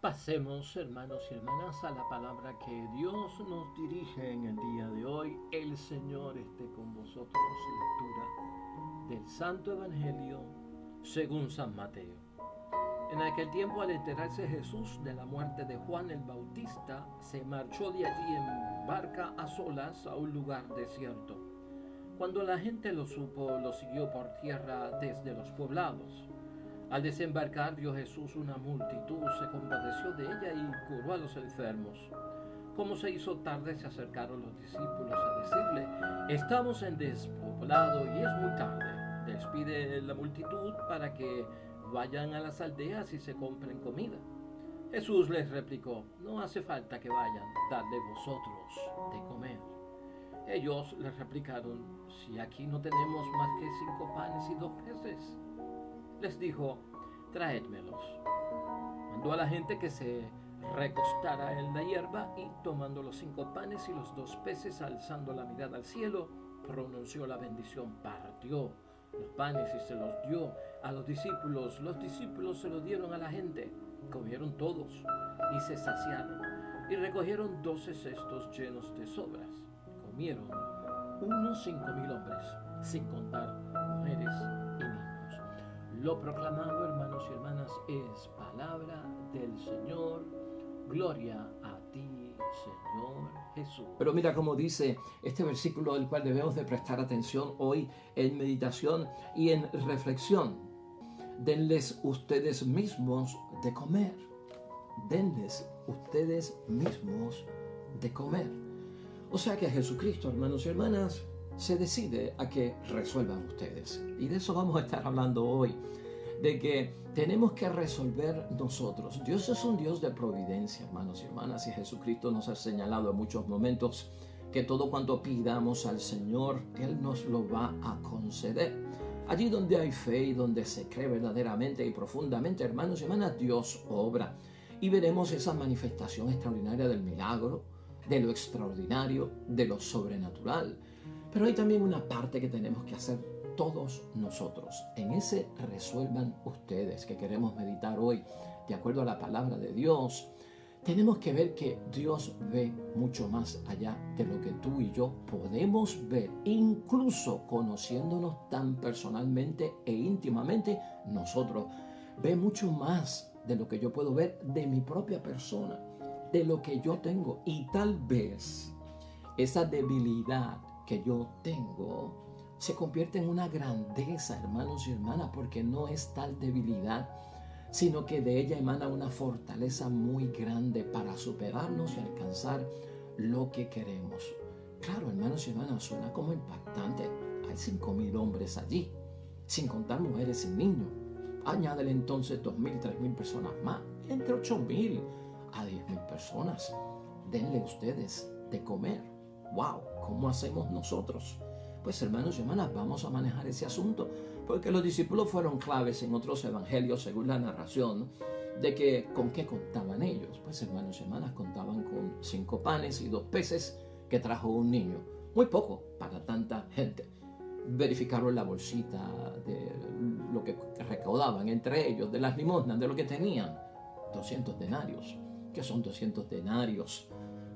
Pasemos, hermanos y hermanas, a la palabra que Dios nos dirige en el día de hoy. El Señor esté con vosotros. Lectura del Santo Evangelio según San Mateo. En aquel tiempo, al enterarse Jesús de la muerte de Juan el Bautista, se marchó de allí en barca a solas a un lugar desierto. Cuando la gente lo supo, lo siguió por tierra desde los poblados. Al desembarcar vio Jesús una multitud, se compadeció de ella y curó a los enfermos. Como se hizo tarde, se acercaron los discípulos a decirle: estamos en despoblado y es muy tarde. Despide la multitud para que vayan a las aldeas y se compren comida. Jesús les replicó: no hace falta que vayan, dadle vosotros de comer. Ellos les replicaron: si aquí no tenemos más que 5 panes y 2 peces. Les dijo: traédmelos. Mandó a la gente que se recostara en la hierba y, tomando los 5 panes y los 2 peces, alzando la mirada al cielo, pronunció la bendición, partió los panes y se los dio a los discípulos. Los discípulos se los dieron a la gente. Comieron todos y se saciaron, y recogieron 12 cestos llenos de sobras. Comieron unos 5.000 hombres, sin contar mujeres y niños. Lo proclamado, hermanos y hermanas, es palabra del Señor. Gloria a ti, Señor Jesús. Pero mira cómo dice este versículo, al cual debemos de prestar atención hoy en meditación y en reflexión. Denles ustedes mismos de comer. Denles ustedes mismos de comer. O sea que Jesucristo, hermanos y hermanas, se decide a que resuelvan ustedes. Y de eso vamos a estar hablando hoy, de que tenemos que resolver nosotros. Dios es un Dios de providencia, hermanos y hermanas, y Jesucristo nos ha señalado en muchos momentos que todo cuanto pidamos al Señor, Él nos lo va a conceder. Allí donde hay fe y donde se cree verdaderamente y profundamente, hermanos y hermanas, Dios obra. Y veremos esa manifestación extraordinaria del milagro, de lo extraordinario, de lo sobrenatural. Pero hay también una parte que tenemos que hacer todos nosotros. En ese resuelvan ustedes que queremos meditar hoy, de acuerdo a la palabra de Dios, tenemos que ver que Dios ve mucho más allá de lo que tú y yo podemos ver, incluso conociéndonos tan personalmente e íntimamente nosotros. Ve mucho más de lo que yo puedo ver de mi propia persona, de lo que yo tengo, y tal vez esa debilidad que yo tengo se convierte en una grandeza, hermanos y hermanas, porque no es tal debilidad, sino que de ella emana una fortaleza muy grande para superarnos y alcanzar lo que queremos. Claro, hermanos y hermanas, suena como impactante. Hay 5.000 hombres allí, sin contar mujeres y niños. Añádele entonces 2.000, 3.000 personas más, entre 8.000 a 10.000 personas. Denle ustedes de comer. ¡Wow! ¿Cómo hacemos nosotros? Pues, hermanos y hermanas, vamos a manejar ese asunto, porque los discípulos fueron claves en otros evangelios, según la narración, de que ¿con qué contaban ellos? Pues, hermanos y hermanas, contaban con 5 panes y 2 peces que trajo un niño. Muy poco para tanta gente. Verificaron la bolsita de lo que recaudaban entre ellos, de las limosnas, de lo que tenían. 200 denarios. ¿Qué son 200 denarios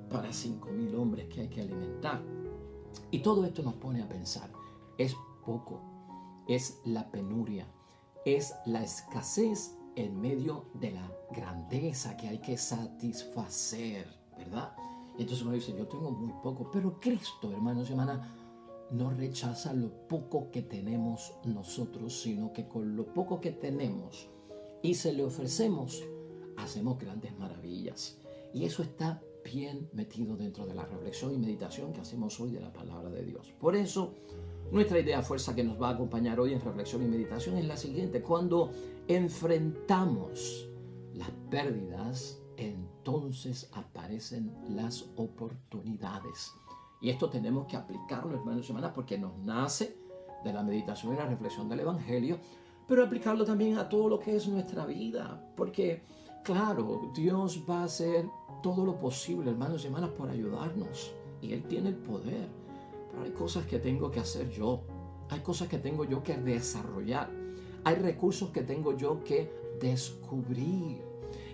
para 5.000 hombres que hay que alimentar? Y todo esto nos pone a pensar, es poco, es la penuria, es la escasez en medio de la grandeza que hay que satisfacer, ¿verdad? Y entonces uno dice, yo tengo muy poco, pero Cristo, hermanos y hermanas, no rechaza lo poco que tenemos nosotros, sino que con lo poco que tenemos y se le ofrecemos, hacemos grandes maravillas. Y eso está bien metido dentro de la reflexión y meditación que hacemos hoy de la palabra de Dios. Por eso, nuestra idea fuerza que nos va a acompañar hoy en reflexión y meditación es la siguiente: cuando enfrentamos las pérdidas, entonces aparecen las oportunidades. Y esto tenemos que aplicarlo, hermanos y hermanas, porque nos nace de la meditación y la reflexión del Evangelio, pero aplicarlo también a todo lo que es nuestra vida, porque claro, Dios va a hacer todo lo posible, hermanos y hermanas, por ayudarnos. Y Él tiene el poder. Pero hay cosas que tengo que hacer yo. Hay cosas que tengo yo que desarrollar. Hay recursos que tengo yo que descubrir.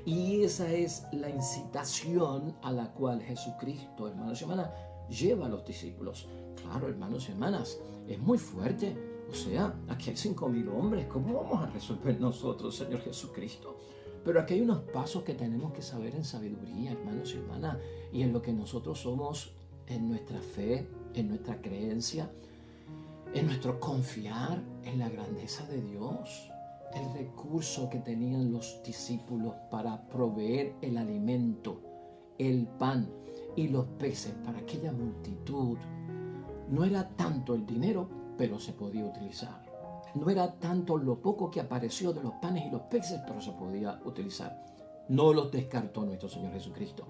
Y esa es la incitación a la cual Jesucristo, hermanos y hermanas, lleva a los discípulos. Claro, hermanos y hermanas, es muy fuerte. O sea, aquí hay 5.000 hombres. ¿Cómo vamos a resolver nosotros, Señor Jesucristo? Pero aquí hay unos pasos que tenemos que saber en sabiduría, hermanos y hermanas, y en lo que nosotros somos, en nuestra fe, en nuestra creencia, en nuestro confiar en la grandeza de Dios. El recurso que tenían los discípulos para proveer el alimento, el pan y los peces para aquella multitud. No era tanto el dinero, pero se podía utilizar. No era tanto lo poco que apareció de los panes y los peces, pero se podía utilizar. No los descartó nuestro Señor Jesucristo.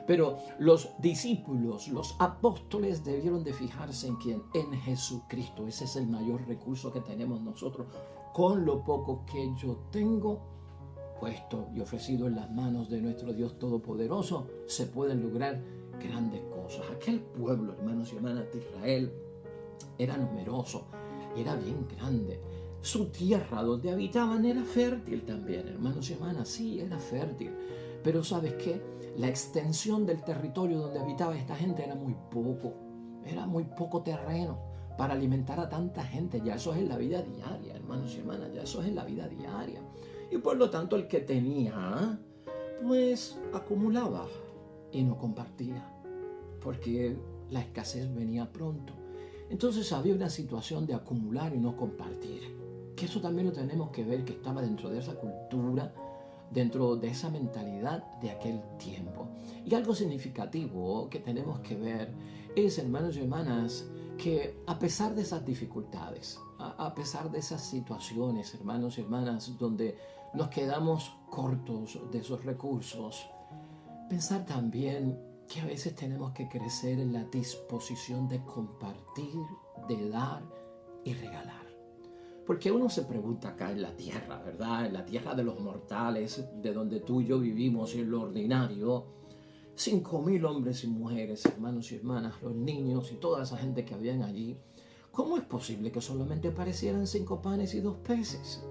Pero los discípulos, los apóstoles debieron de fijarse en quién, en Jesucristo. Ese es el mayor recurso que tenemos nosotros. Con lo poco que yo tengo puesto y ofrecido en las manos de nuestro Dios Todopoderoso, se pueden lograr grandes cosas. Aquel pueblo, hermanos y hermanas de Israel, era numeroso, era bien grande. Su tierra donde habitaban era fértil también, hermanos y hermanas, sí, era fértil. Pero ¿sabes qué? La extensión del territorio donde habitaba esta gente era muy poco terreno para alimentar a tanta gente. Ya eso es en la vida diaria, hermanos y hermanas, ya eso es en la vida diaria. Y por lo tanto el que tenía, pues acumulaba y no compartía, porque la escasez venía pronto. Entonces había una situación de acumular y no compartir, que eso también lo tenemos que ver, que estaba dentro de esa cultura, dentro de esa mentalidad de aquel tiempo. Y algo significativo que tenemos que ver es, hermanos y hermanas, que a pesar de esas dificultades, a pesar de esas situaciones, hermanos y hermanas, donde nos quedamos cortos de esos recursos, pensar también que a veces tenemos que crecer en la disposición de compartir, de dar y regalar. Porque uno se pregunta acá en la tierra, ¿verdad? En la tierra de los mortales, de donde tú y yo vivimos, y en lo ordinario, 5.000 hombres y mujeres, hermanos y hermanas, los niños y toda esa gente que habían allí. ¿Cómo es posible que solamente aparecieran 5 panes y 2 peces?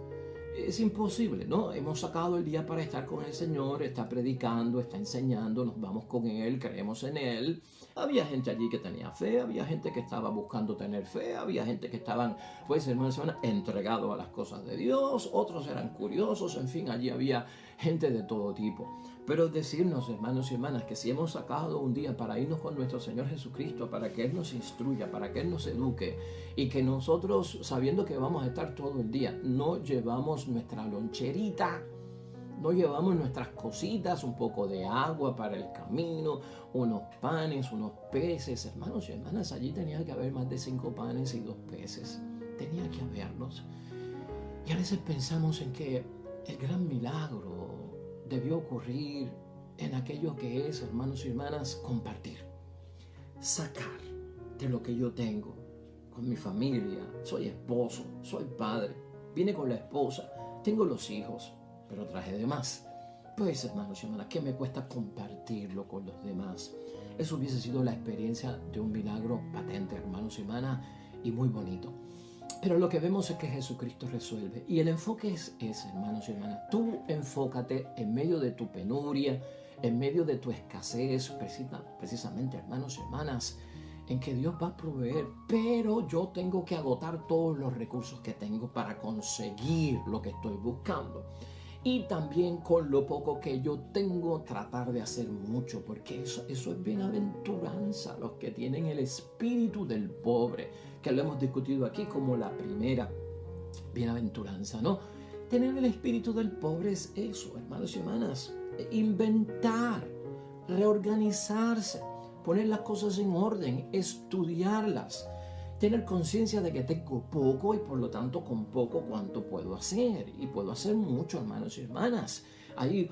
Es imposible, ¿no? Hemos sacado el día para estar con el Señor, está predicando, está enseñando, nos vamos con Él, creemos en Él. Había gente allí que tenía fe, había gente que estaba buscando tener fe, había gente que estaban, pues hermanos, entregados a las cosas de Dios, otros eran curiosos, en fin, allí había gente de todo tipo. Pero decirnos, hermanos y hermanas, que si hemos sacado un día para irnos con nuestro Señor Jesucristo, para que Él nos instruya, para que Él nos eduque, y que nosotros, sabiendo que vamos a estar todo el día, no llevamos nuestra loncherita, no llevamos nuestras cositas, un poco de agua para el camino, unos panes, unos peces. Hermanos y hermanas, allí tenía que haber más de 5 panes y 2 peces. Tenía que haberlos. Y a veces pensamos en que el gran milagro debió ocurrir en aquello que es, hermanos y hermanas, compartir. Sacar de lo que yo tengo con mi familia. Soy esposo, soy padre, vine con la esposa, tengo los hijos, pero traje de más. Pues, hermanos y hermanas, ¿qué me cuesta compartirlo con los demás? Eso hubiese sido la experiencia de un milagro patente, hermanos y hermanas, y muy bonito. Pero lo que vemos es que Jesucristo resuelve. Y el enfoque es ese, hermanos y hermanas. Tú enfócate en medio de tu penuria, en medio de tu escasez, precisamente, hermanos y hermanas, en que Dios va a proveer. Pero yo tengo que agotar todos los recursos que tengo para conseguir lo que estoy buscando. Y también con lo poco que yo tengo, tratar de hacer mucho, porque eso es bienaventuranza, los que tienen el espíritu del pobre, que lo hemos discutido aquí como la primera bienaventuranza, ¿no? Tener el espíritu del pobre es eso, hermanos y hermanas, inventar, reorganizarse, poner las cosas en orden, estudiarlas, tener conciencia de que tengo poco y por lo tanto con poco cuánto puedo hacer. Y puedo hacer mucho, hermanos y hermanas. Hay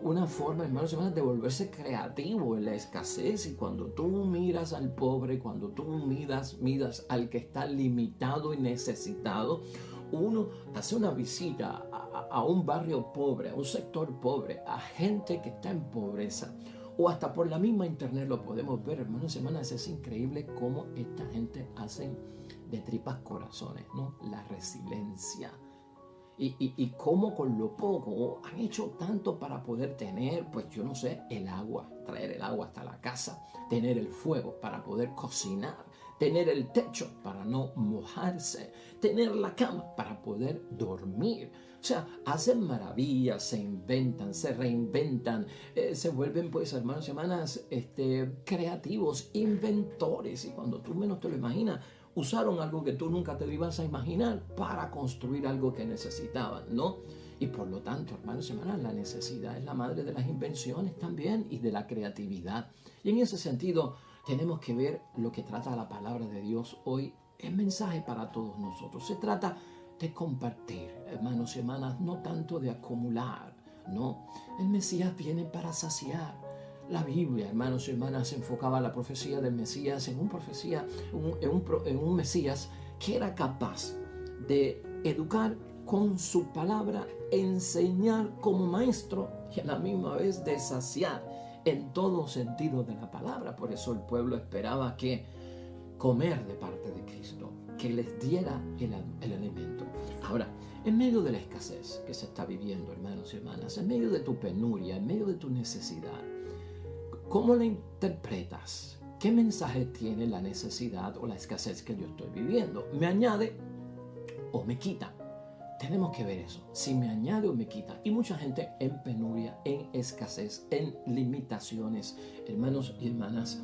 una forma, hermanos y hermanas, de volverse creativo en la escasez. Y cuando tú miras al pobre, cuando tú miras al que está limitado y necesitado, uno hace una visita a un barrio pobre, a un sector pobre, a gente que está en pobreza. O hasta por la misma internet lo podemos ver, hermanos y hermanas. Es increíble cómo esta gente hace de tripas corazones, ¿no? La resiliencia. y cómo con lo poco han hecho tanto para poder tener, pues yo no sé, el agua, traer el agua hasta la casa, tener el fuego para poder cocinar, tener el techo para no mojarse, tener la cama para poder dormir. O sea, hacen maravillas, se inventan, se reinventan, se vuelven, pues, hermanos y hermanas, creativos, inventores. Y cuando tú menos te lo imaginas, usaron algo que tú nunca te lo ibas a imaginar para construir algo que necesitaban, ¿no? Y por lo tanto, hermanos y hermanas, la necesidad es la madre de las invenciones también y de la creatividad. Y en ese sentido, tenemos que ver lo que trata la palabra de Dios hoy. Es mensaje para todos nosotros. Se trata de compartir, hermanos y hermanas, no tanto de acumular, ¿no? El Mesías viene para saciar. La Biblia, hermanos y hermanas, enfocaba la profecía del Mesías en un Mesías que era capaz de educar con su palabra, enseñar como maestro y a la misma vez de saciar en todo sentido de la palabra. Por eso el pueblo esperaba que comer de parte de Cristo, que les diera el alimento. Ahora, en medio de la escasez que se está viviendo, hermanos y hermanas, en medio de tu penuria, en medio de tu necesidad, ¿cómo la interpretas? ¿Qué mensaje tiene la necesidad o la escasez que yo estoy viviendo? ¿Me añade o me quita? Tenemos que ver eso, si me añade o me quita. Y mucha gente en penuria, en escasez, en limitaciones, hermanos y hermanas,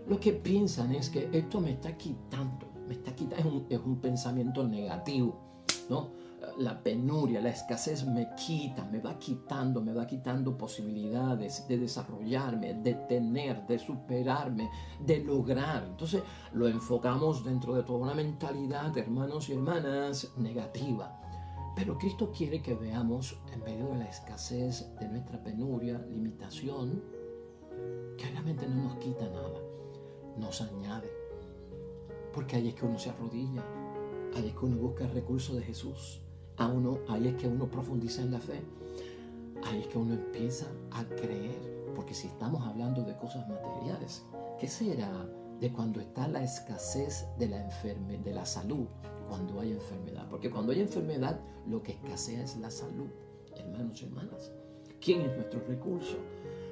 lo que piensan es que esto me está quitando, es un pensamiento negativo, ¿no? La penuria, la escasez me quita, me va quitando posibilidades de desarrollarme, de tener, de superarme, de lograr. Entonces lo enfocamos dentro de toda una mentalidad, hermanos y hermanas, negativa. Pero Cristo quiere que veamos en medio de la escasez, de nuestra penuria, limitación, que realmente no nos quita nada, nos añade. Porque ahí es que uno se arrodilla, ahí es que uno busca el recurso de Jesús, ahí es que uno profundiza en la fe, ahí es que uno empieza a creer. Porque si estamos hablando de cosas materiales, ¿qué será de cuando está la escasez de la salud? Cuando hay enfermedad, porque cuando hay enfermedad lo que escasea es la salud, hermanos y hermanas. ¿Quién es nuestro recurso?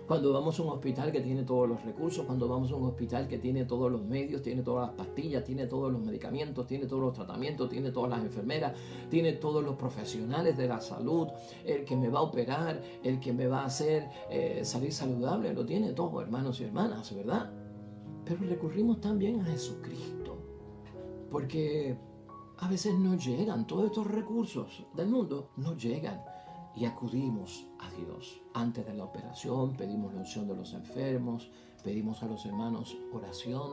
Cuando vamos a un hospital que tiene todos los recursos, cuando vamos a un hospital que tiene todos los medios, tiene todas las pastillas, tiene todos los medicamentos, tiene todos los tratamientos, tiene todas las enfermeras, tiene todos los profesionales de la salud, el que me va a operar, el que me va a hacer salir saludable, lo tiene todo, hermanos y hermanas, ¿verdad? Pero recurrimos también a Jesucristo, porque a veces no llegan, todos estos recursos del mundo no llegan, y acudimos a Dios. Antes de la operación pedimos la unción de los enfermos, pedimos a los hermanos oración,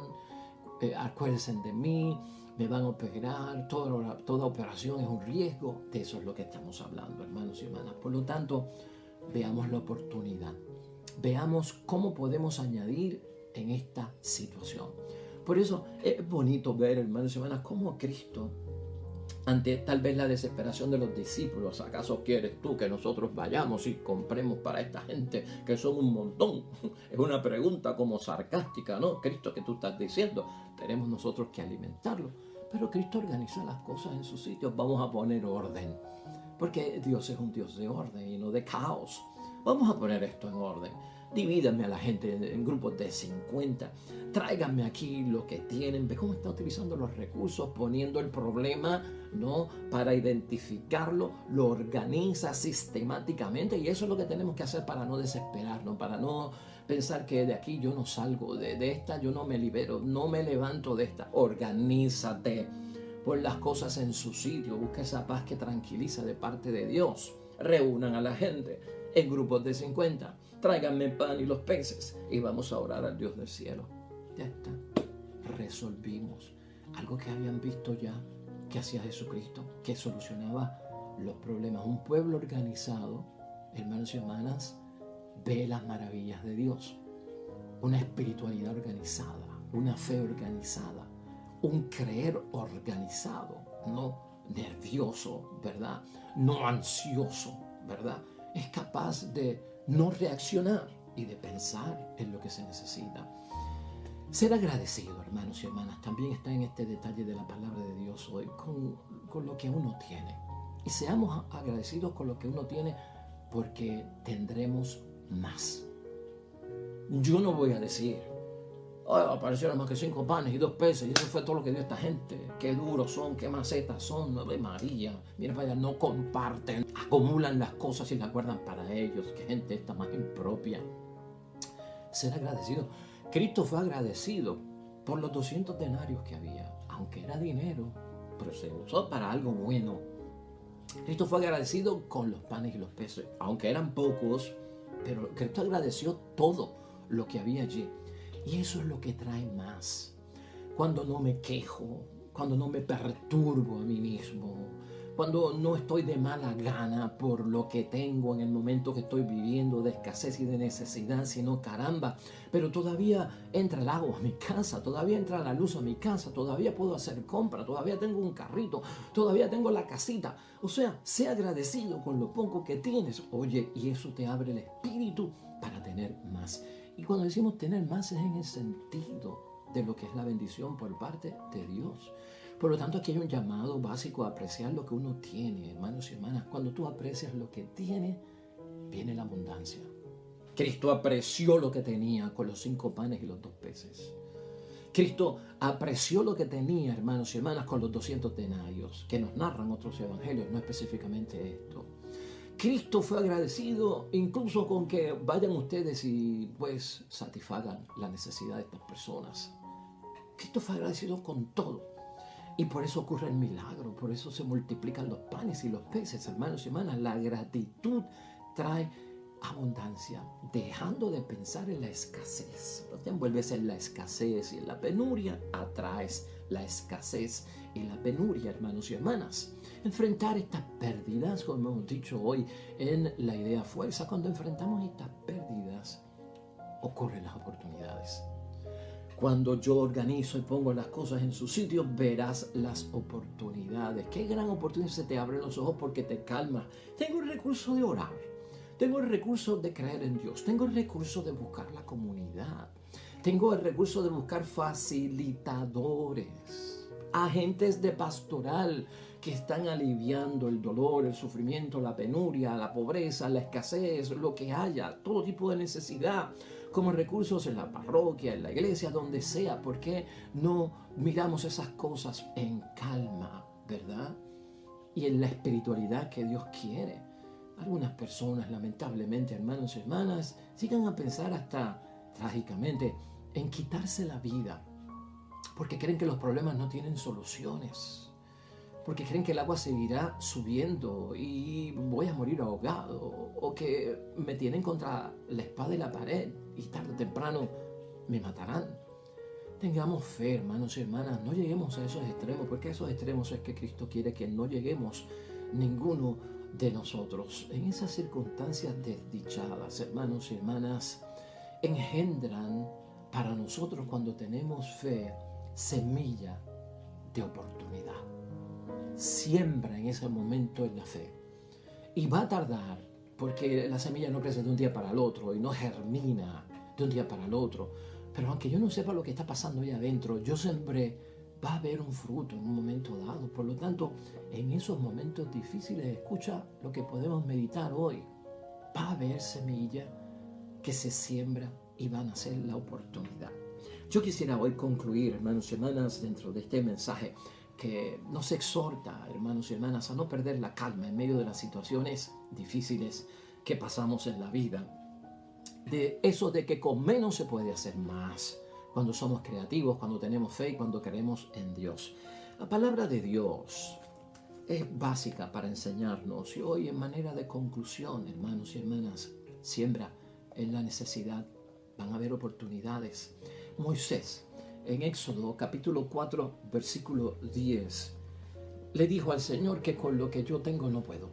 acuérdense de mí, me van a operar, toda operación es un riesgo. De eso es lo que estamos hablando, hermanos y hermanas. Por lo tanto, veamos la oportunidad, veamos cómo podemos añadir en esta situación. Por eso es bonito ver, hermanos y hermanas, cómo Cristo, ante tal vez la desesperación de los discípulos, ¿acaso quieres tú que nosotros vayamos y compremos para esta gente que son un montón? Es una pregunta como sarcástica, ¿no? Cristo, ¿qué tú estás diciendo? Tenemos nosotros que alimentarlo. Pero Cristo organiza las cosas en su sitio. Vamos a poner orden, porque Dios es un Dios de orden y no de caos. Vamos a poner esto en orden. Divídanme a la gente en grupos de 50. Tráiganme aquí lo que tienen. Ve cómo está utilizando los recursos, poniendo el problema, ¿no? Para identificarlo, lo organiza sistemáticamente. Y eso es lo que tenemos que hacer para no desesperarnos, para no pensar que de aquí yo no salgo, de esta yo no me libero, no me levanto de esta. Organízate. Pon las cosas en su sitio. Busca esa paz que tranquiliza de parte de Dios. Reúnan a la gente en grupos de 50. Tráiganme pan y los peces y vamos a orar al Dios del cielo. Ya está. Resolvimos algo que habían visto ya que hacía Jesucristo, que solucionaba los problemas. Un pueblo organizado, hermanos y hermanas, ve las maravillas de Dios. Una espiritualidad organizada, una fe organizada, un creer organizado, no nervioso, ¿verdad? No ansioso, ¿verdad? Es capaz de no reaccionar y de pensar en lo que se necesita. Ser agradecido, hermanos y hermanas, también está en este detalle de la palabra de Dios hoy, con lo que uno tiene. Y seamos agradecidos con lo que uno tiene, porque tendremos más. Yo no voy a decir, aparecieron más que 5 panes y 2 peces, y eso fue todo lo que dio esta gente. Qué duros son, qué macetas son, Ave María. Mira para allá, no comparten, acumulan las cosas y las guardan para ellos. Qué gente esta más impropia. Ser agradecido. Cristo fue agradecido por los 200 denarios que había, aunque era dinero, pero se usó para algo bueno. Cristo fue agradecido con los panes y los peces, aunque eran pocos, pero Cristo agradeció todo lo que había allí. Y eso es lo que trae más. Cuando no me quejo, cuando no me perturbo a mí mismo, cuando no estoy de mala gana por lo que tengo en el momento que estoy viviendo de escasez y de necesidad, sino caramba, pero todavía entra el agua a mi casa, todavía entra la luz a mi casa, todavía puedo hacer compra, todavía tengo un carrito, todavía tengo la casita. O sea, sé agradecido con lo poco que tienes. Oye, y eso te abre el espíritu para tener más. Y cuando decimos tener más es en el sentido de lo que es la bendición por parte de Dios. Por lo tanto, aquí hay un llamado básico a apreciar lo que uno tiene, hermanos y hermanas. Cuando tú aprecias lo que tiene, viene la abundancia. Cristo apreció lo que tenía con los 5 panes y los 2 peces. Cristo apreció lo que tenía, hermanos y hermanas, con los 200 denarios, que nos narran otros evangelios, no específicamente esto. Cristo fue agradecido incluso con que vayan ustedes y pues satisfagan la necesidad de estas personas. Cristo fue agradecido con todo. Y por eso ocurre el milagro, por eso se multiplican los panes y los peces, hermanos y hermanas. La gratitud trae abundancia, dejando de pensar en la escasez. No te envuelves en la escasez y en la penuria, atraes la escasez y la penuria, hermanos y hermanas. Enfrentar estas pérdidas, como hemos dicho hoy en la idea fuerza, cuando enfrentamos estas pérdidas, ocurren las oportunidades. Cuando yo organizo y pongo las cosas en su sitio, verás las oportunidades. Qué gran oportunidad, se te abren los ojos porque te calma. Tengo el recurso de orar. Tengo el recurso de creer en Dios. Tengo el recurso de buscar la comunidad. Tengo el recurso de buscar facilitadores, agentes de pastoral que están aliviando el dolor, el sufrimiento, la penuria, la pobreza, la escasez, lo que haya, todo tipo de necesidad, como recursos en la parroquia, en la iglesia, donde sea. ¿Por qué no miramos esas cosas en calma, verdad? Y en la espiritualidad que Dios quiere. Algunas personas, lamentablemente, hermanos y hermanas, llegan a pensar hasta trágicamente en quitarse la vida, porque creen que los problemas no tienen soluciones, porque creen que el agua seguirá subiendo y voy a morir ahogado, o que me tienen contra la espada y la pared y tarde o temprano me matarán. Tengamos fe, hermanos y hermanas, no lleguemos a esos extremos, porque a esos extremos es que Cristo quiere que no lleguemos ninguno de nosotros. En esas circunstancias desdichadas, hermanos y hermanas, engendran para nosotros, cuando tenemos fe, semilla de oportunidad. Siembra en ese momento en la fe. Y va a tardar, porque la semilla no crece de un día para el otro y no germina de un día para el otro. Pero aunque yo no sepa lo que está pasando ahí adentro, yo sembré, va a haber un fruto en un momento dado. Por lo tanto, en esos momentos difíciles, escucha lo que podemos meditar hoy. Va a haber semilla que se siembra y van a ser la oportunidad. Yo quisiera hoy concluir, hermanos y hermanas, dentro de este mensaje que nos exhorta, hermanos y hermanas, a no perder la calma en medio de las situaciones difíciles que pasamos en la vida. De eso de que con menos se puede hacer más, cuando somos creativos, cuando tenemos fe y cuando creemos en Dios. La palabra de Dios es básica para enseñarnos, y hoy en manera de conclusión, hermanos y hermanas, siembra en la necesidad, van a haber oportunidades. Moisés, en Éxodo capítulo 4, versículo 10, le dijo al Señor que con lo que yo tengo no puedo.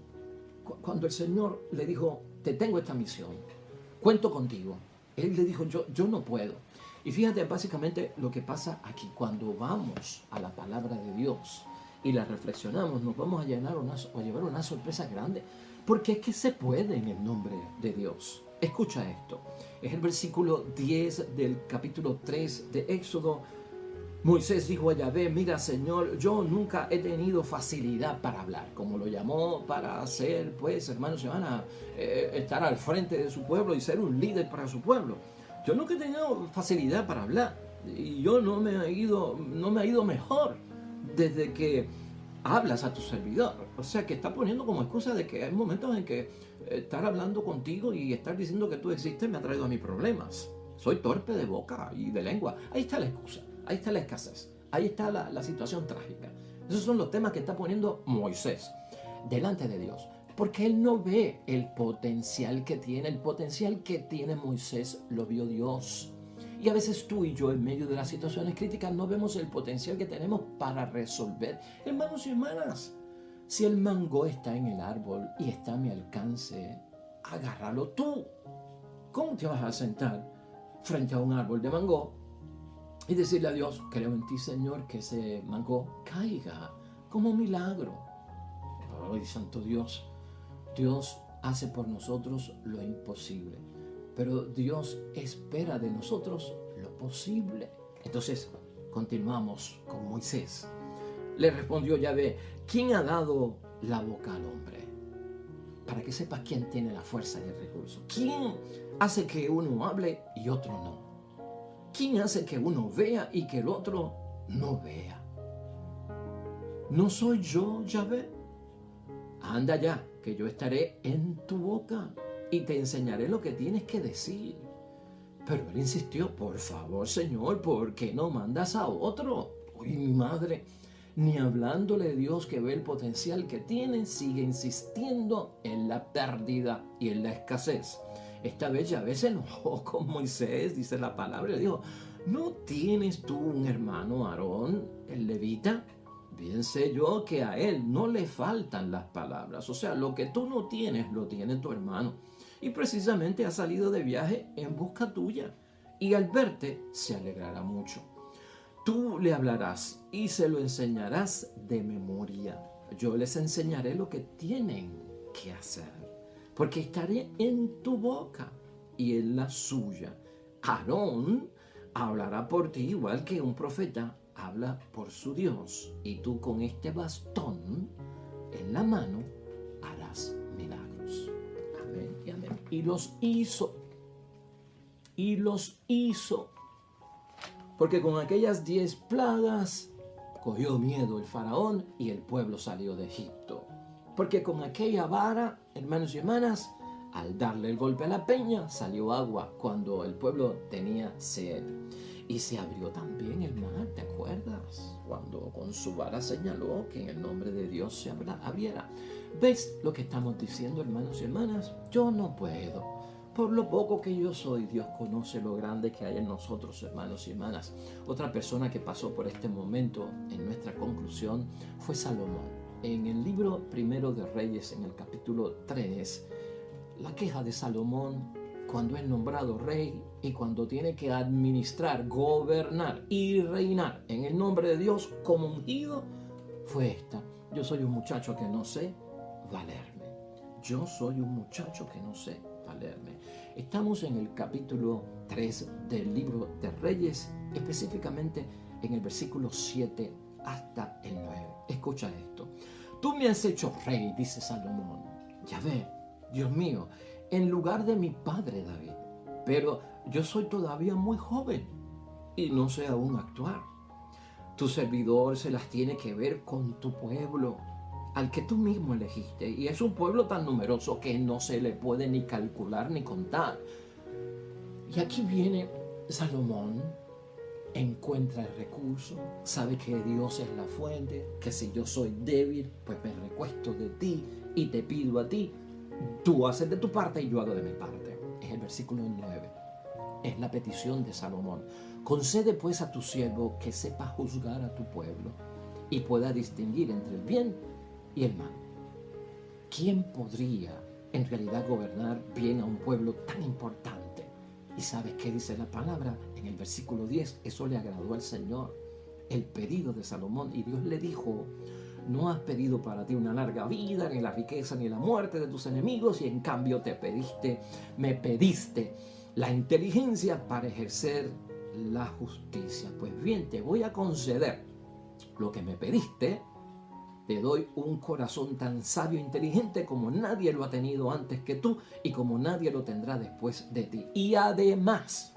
Cuando el Señor le dijo, te tengo esta misión, cuento contigo, él le dijo, yo no puedo. Y fíjate básicamente lo que pasa aquí. Cuando vamos a la palabra de Dios y la reflexionamos, nos vamos a llevar una sorpresa grande, porque es que se puede en el nombre de Dios. Escucha esto, es el versículo 10 del capítulo 3 de Éxodo. Moisés dijo a Yahvé, mira Señor, yo nunca he tenido facilidad para hablar, como lo llamó para ser, pues, hermanos y hermanas, estar al frente de su pueblo y ser un líder para su pueblo. Yo nunca he tenido facilidad para hablar y yo no me ha ido mejor desde que hablas a tu servidor. O sea, que está poniendo como excusa de que hay momentos en que estar hablando contigo y estar diciendo que tú existes me ha traído a mis problemas. Soy torpe de boca y de lengua. Ahí está la excusa. Ahí está la escasez, ahí está la situación trágica. Esos son los temas que está poniendo Moisés delante de Dios, porque él no ve el potencial que tiene. El potencial que tiene Moisés lo vio Dios. Y a veces tú y yo, en medio de las situaciones críticas, no vemos el potencial que tenemos para resolver. Hermanos y hermanas, si el mango está en el árbol y está a mi alcance, agárralo tú. ¿Cómo te vas a sentar frente a un árbol de mango y decirle a Dios, creo en ti, Señor, que ese mango caiga como un milagro? Ay, santo Dios, Dios hace por nosotros lo imposible, pero Dios espera de nosotros lo posible. Entonces, continuamos con Moisés. Le respondió Yahvé, ¿quién ha dado la boca al hombre? Para que sepas quién tiene la fuerza y el recurso. ¿Quién hace que uno hable y otro no? ¿Quién hace que uno vea y que el otro no vea? ¿No soy yo, Yahvé? Anda ya, que yo estaré en tu boca y te enseñaré lo que tienes que decir. Pero él insistió, por favor, Señor, ¿por qué no mandas a otro? Uy, mi madre, ni hablándole a Dios que ve el potencial que tiene, sigue insistiendo en la pérdida y en la escasez. Esta vez Yahvé se enojó con Moisés, dice la palabra, y le dijo, ¿no tienes tú un hermano Aarón, el levita? Bien sé yo que a él no le faltan las palabras. O sea, lo que tú no tienes, lo tiene tu hermano. Y precisamente ha salido de viaje en busca tuya. Y al verte, se alegrará mucho. Tú le hablarás y se lo enseñarás de memoria. Yo les enseñaré lo que tienen que hacer. Porque estaré en tu boca y en la suya. Aarón hablará por ti igual que un profeta habla por su Dios. Y tú con este bastón en la mano harás milagros. Amén y amén. Y los hizo. Y los hizo. Porque con aquellas 10 plagas cogió miedo el faraón y el pueblo salió de Egipto. Porque con aquella vara, hermanos y hermanas, al darle el golpe a la peña, salió agua cuando el pueblo tenía sed. Y se abrió también el mar, ¿te acuerdas? Cuando con su vara señaló que en el nombre de Dios se abriera. ¿Ves lo que estamos diciendo, hermanos y hermanas? Yo no puedo. Por lo poco que yo soy, Dios conoce lo grande que hay en nosotros, hermanos y hermanas. Otra persona que pasó por este momento en nuestra conclusión fue Salomón. En el libro Primero de Reyes, en el capítulo 3, la queja de Salomón cuando es nombrado rey y cuando tiene que administrar, gobernar y reinar en el nombre de Dios como ungido, fue esta: yo soy un muchacho que no sé valerme. Yo soy un muchacho que no sé valerme. Estamos en el capítulo 3 del libro de Reyes, específicamente en el versículo 7 hasta el 9. Escucha esto. Tú me has hecho rey, dice Salomón, Yahvé, Dios mío, en lugar de mi padre David. Pero yo soy todavía muy joven y no sé aún actuar. Tu servidor se las tiene que ver con tu pueblo, al que tú mismo elegiste. Y es un pueblo tan numeroso que no se le puede ni calcular ni contar. Y aquí viene Salomón, encuentra el recurso, sabe que Dios es la fuente, que si yo soy débil, pues me recuesto de ti y te pido a ti. Tú haces de tu parte y yo hago de mi parte. Es el versículo 9. Es la petición de Salomón. Concede pues a tu siervo que sepa juzgar a tu pueblo y pueda distinguir entre el bien y el mal. ¿Quién podría en realidad gobernar bien a un pueblo tan importante? ¿Y sabes qué dice la palabra? En el versículo 10, eso le agradó al Señor, el pedido de Salomón. Y Dios le dijo, no has pedido para ti una larga vida, ni la riqueza, ni la muerte de tus enemigos, y en cambio me pediste la inteligencia para ejercer la justicia. Pues bien, te voy a conceder lo que me pediste. Te doy un corazón tan sabio e inteligente como nadie lo ha tenido antes que tú y como nadie lo tendrá después de ti. Y además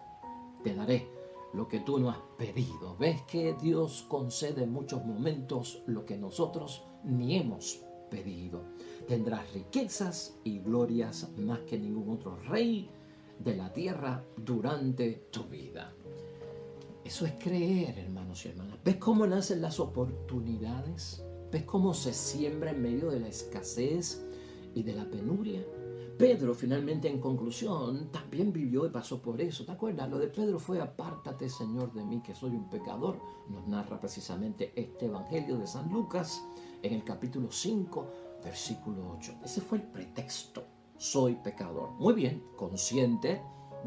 te daré lo que tú no has pedido. ¿Ves que Dios concede en muchos momentos lo que nosotros ni hemos pedido? Tendrás riquezas y glorias más que ningún otro rey de la tierra durante tu vida. Eso es creer, hermanos y hermanas. ¿Ves cómo nacen las oportunidades? ¿Ves cómo se siembra en medio de la escasez y de la penuria? Pedro, finalmente, en conclusión, también vivió y pasó por eso. ¿Te acuerdas? Lo de Pedro fue: apártate, Señor, de mí, que soy un pecador. Nos narra precisamente este Evangelio de San Lucas en el capítulo 5, versículo 8. Ese fue el pretexto. Soy pecador. Muy bien, consciente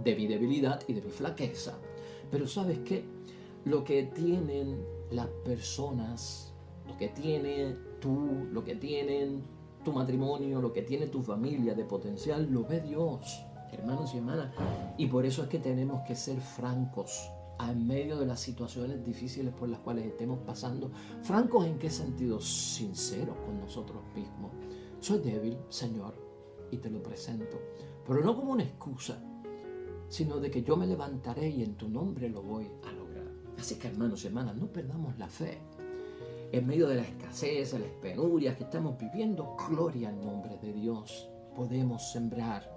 de mi debilidad y de mi flaqueza. Pero ¿sabes qué? Lo que tienen las personas, lo que tiene tú, lo que tienen tu matrimonio, lo que tiene tu familia de potencial, lo ve Dios, hermanos y hermanas. Y por eso es que tenemos que ser francos en medio de las situaciones difíciles por las cuales estemos pasando. ¿Francos en qué sentido? Sinceros con nosotros mismos. Soy débil, Señor, y te lo presento. Pero no como una excusa, sino de que yo me levantaré y en tu nombre lo voy a lograr. Así que, hermanos y hermanas, no perdamos la fe. En medio de la escasez, de las penurias que estamos viviendo, gloria al nombre de Dios. Podemos sembrar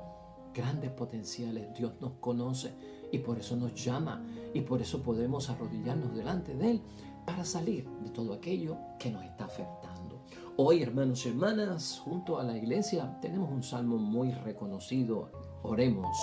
grandes potenciales. Dios nos conoce y por eso nos llama, y por eso podemos arrodillarnos delante de Él para salir de todo aquello que nos está afectando. Hoy, hermanos y hermanas, junto a la iglesia tenemos un salmo muy reconocido. Oremos.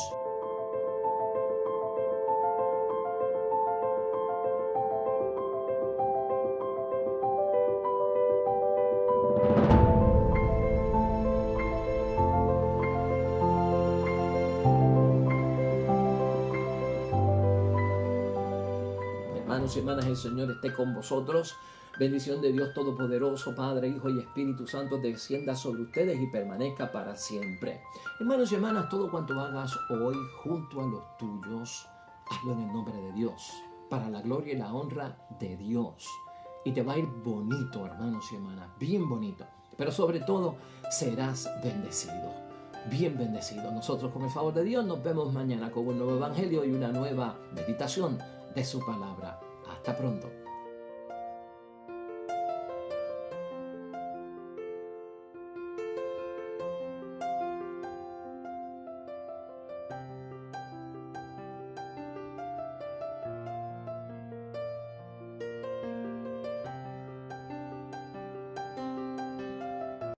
Hermanos y hermanas, el Señor esté con vosotros. Bendición de Dios Todopoderoso, Padre, Hijo y Espíritu Santo, descienda sobre ustedes y permanezca para siempre. Hermanos y hermanas, todo cuanto hagas hoy junto a los tuyos, hazlo en el nombre de Dios, para la gloria y la honra de Dios. Y te va a ir bonito, hermanos y hermanas, bien bonito. Pero sobre todo, serás bendecido, bien bendecido. Nosotros, con el favor de Dios, nos vemos mañana con un nuevo evangelio y una nueva meditación de su palabra. Hasta pronto.